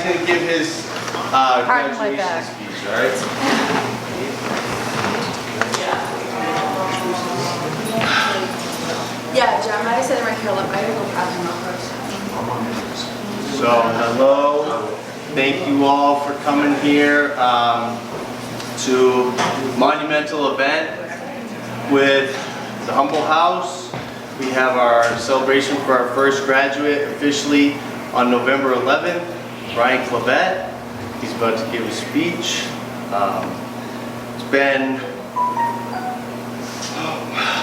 gonna give his graduation speech, all right? Yeah, Jeremiah said I'm kill him. I gotta go grab him up first. So, hello. Thank you all for coming here to monumental event with the Humble House. We have our celebration for our first graduate officially on November 11th, Brian Clavette. He's about to give a speech. It's been,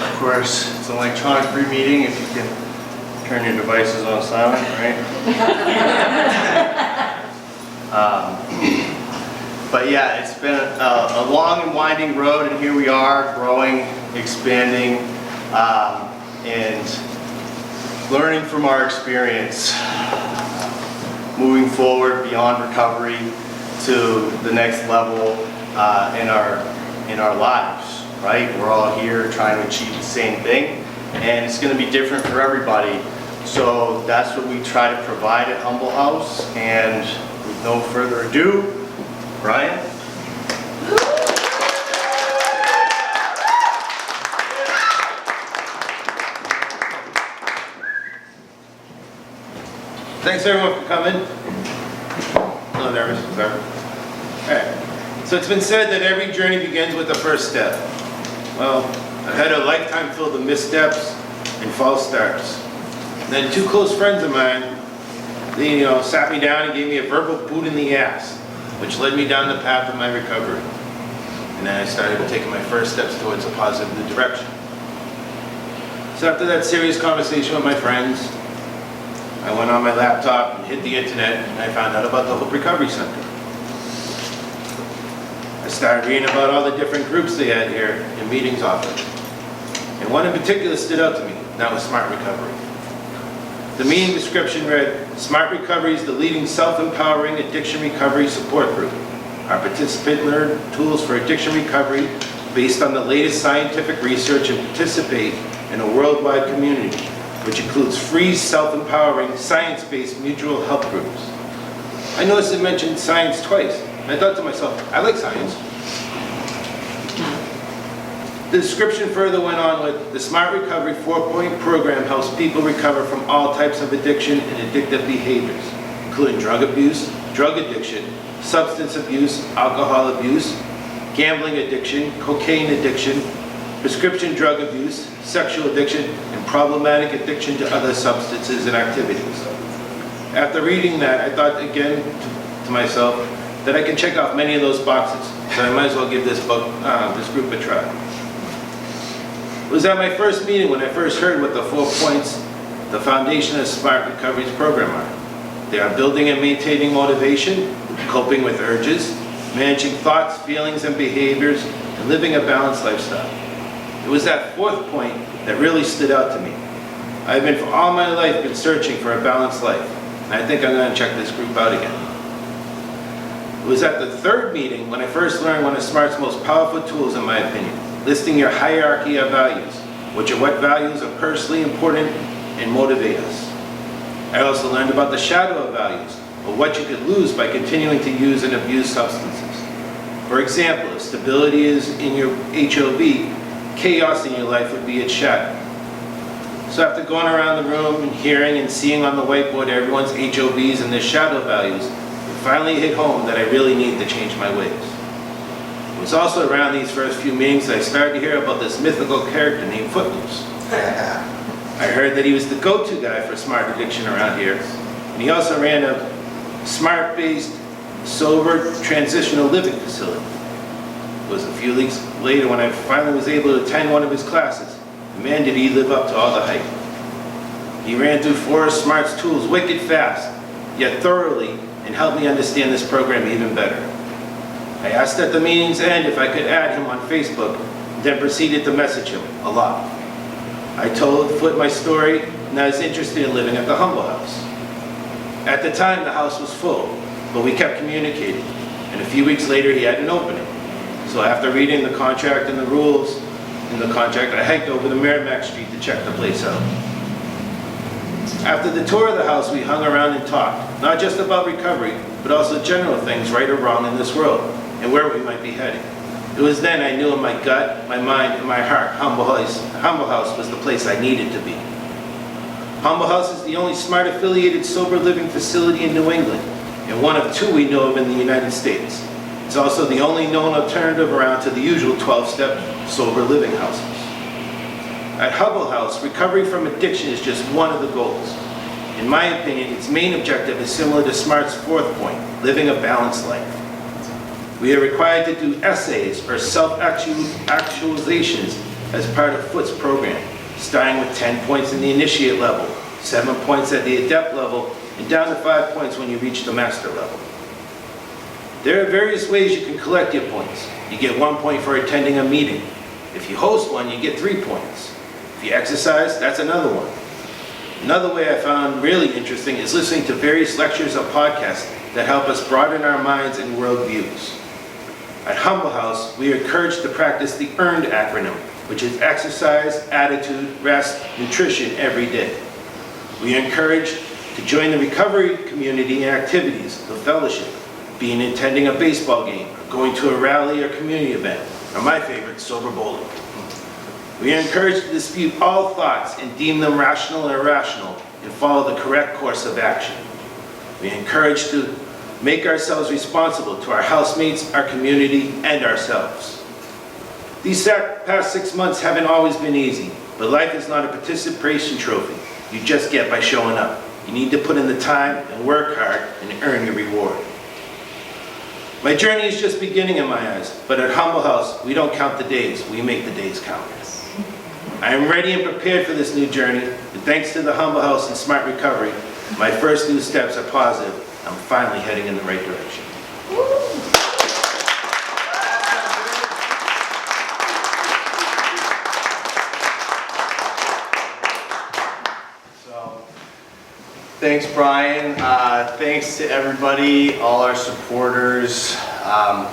of course, it's an electronic-free meeting if you can turn your devices on silent, right? But yeah, it's been a long and winding road, and here we are, growing, expanding, and learning from our experience, moving forward beyond recovery to the next level in our lives, right? We're all here trying to achieve the same thing, and it's going to be different for everybody. So that's what we try to provide at Humble House, and with no further ado, Brian. Thanks everyone for coming. A little nervous, sorry. Alright, so it's been said that every journey begins with the first step. Well, I've had a lifetime filled with missteps and false starts. And then two close friends of mine, they sat me down and gave me a verbal boot in the ass, which led me down the path of my recovery. And then I started taking my first steps towards a positive new direction. So after that serious conversation with my friends, I went on my laptop and hit the internet, and I found out about the Hope Recovery Center. I started reading about all the different groups they had here and meetings offered. And one in particular stood out to me, and that was Smart Recovery. The meeting description read, Smart Recovery is the leading self-empowering addiction recovery support group. Our participants learn tools for addiction recovery based on the latest scientific research and participate in a worldwide community, which includes free, self-empowering, science-based mutual help groups. I noticed it mentioned science twice, and I thought to myself, I like science. The description further went on with, the Smart Recovery 4-point program helps people recover from all types of addiction and addictive behaviors, including drug abuse, drug addiction, substance abuse, alcohol abuse, gambling addiction, cocaine addiction, prescription drug abuse, sexual addiction, and problematic addiction to other substances and activities. After reading that, I thought again to myself that I can check off many of those boxes, so I might as well give this group a try. It was at my first meeting when I first heard what the 4 points, the foundation of Smart Recovery's program are. They are building and maintaining motivation, coping with urges, managing thoughts, feelings, and behaviors, and living a balanced lifestyle. It was that 4th point that really stood out to me. I've been for all my life been searching for a balanced life, and I think I'm going to check this group out again. It was at the 3rd meeting when I first learned one of Smart's most powerful tools, in my opinion, listing your hierarchy of values, which are what values are personally important and motivate us. I also learned about the shadow of values, or what you could lose by continuing to use and abuse substances. For example, if stability is in your HOV, chaos in your life would be its shadow. So after going around the room and hearing and seeing on the whiteboard everyone's HOVs and their shadow values, it finally hit home that I really need to change my ways. It was also around these first few meetings that I started to hear about this mythical character named Footloose. I heard that he was the go-to guy for smart addiction around here, and he also ran a smart-based, sober, transitional living facility. It was a few weeks later when I finally was able to attend one of his classes. And man, did he live up to all the hype. He ran through Forrest Smart's tools wicked fast, yet thoroughly, and helped me understand this program even better. I asked at the meeting's end if I could add him on Facebook, then proceeded to message him a lot. I told Foot my story, and I was interested in living at the Humble House. At the time, the house was full, but we kept communicating, and a few weeks later, he had an opening. So after reading the contract and the rules in the contract, I hiked over to Merrimack Street to check the place out. After the tour of the house, we hung around and talked, not just about recovery, but also general things right or wrong in this world and where we might be heading. It was then I knew in my gut, my mind, and my heart, Humble House was the place I needed to be. Humble House is the only SMART affiliated sober living facility in New England, and one of 2 we know of in the United States. It's also the only known alternative around to the usual 12-step sober living houses. At Humble House, recovery from addiction is just one of the goals. In my opinion, its main objective is similar to SMART's 4th point, living a balanced life. We are required to do essays or self-actualizations as part of Foot's program, starting with 10 points in the initiate level, 7 points at the adept level, and down to 5 points when you reach the master level. There are various ways you can collect your points. You get 1 point for attending a meeting. If you host one, you get 3 points. If you exercise, that's another one. Another way I found really interesting is listening to various lectures or podcasts that help us broaden our minds and world views. At Humble House, we are encouraged to practice the EARNED acronym, which is exercise, attitude, rest, nutrition every day. We are encouraged to join the recovery community in activities, the fellowship, being attending a baseball game, or going to a rally or community event, or my favorite, sober bowling. We are encouraged to dispute all thoughts and deem them rational or irrational and follow the correct course of action. We are encouraged to make ourselves responsible to our housemates, our community, and ourselves. These past 6 months haven't always been easy, but life is not a participation trophy you just get by showing up. You need to put in the time and work hard and earn your reward. My journey is just beginning in my eyes, but at Humble House, we don't count the days, we make the days count. I am ready and prepared for this new journey, and thanks to the Humble House and Smart Recovery, my first new steps are positive. I'm finally heading in the right direction. So, thanks, Brian. Thanks to everybody, all our supporters.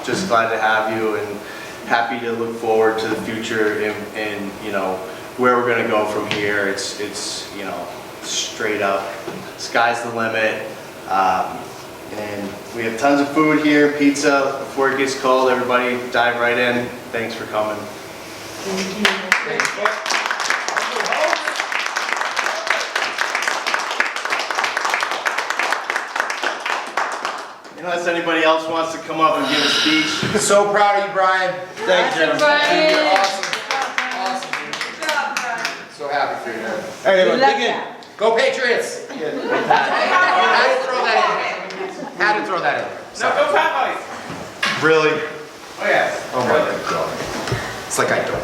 Just glad to have you and happy to look forward to the future and you know, where we're going to go from here. It's you know, straight up, sky's the limit. And we have tons of food here, pizza before it gets cold. Everybody dive right in. Thanks for coming. Unless anybody else wants to come up and give a speech. So proud of you, Brian. Thank you. Brian. You're awesome. Awesome, dude. Good job, Brian. So happy for you, man. Hey, everyone, We love dig in. that. Go Patriots! Had to throw that in. Had to throw that in. No, go Cowboys! Really? Oh, yes. Oh my God. It's like I don't.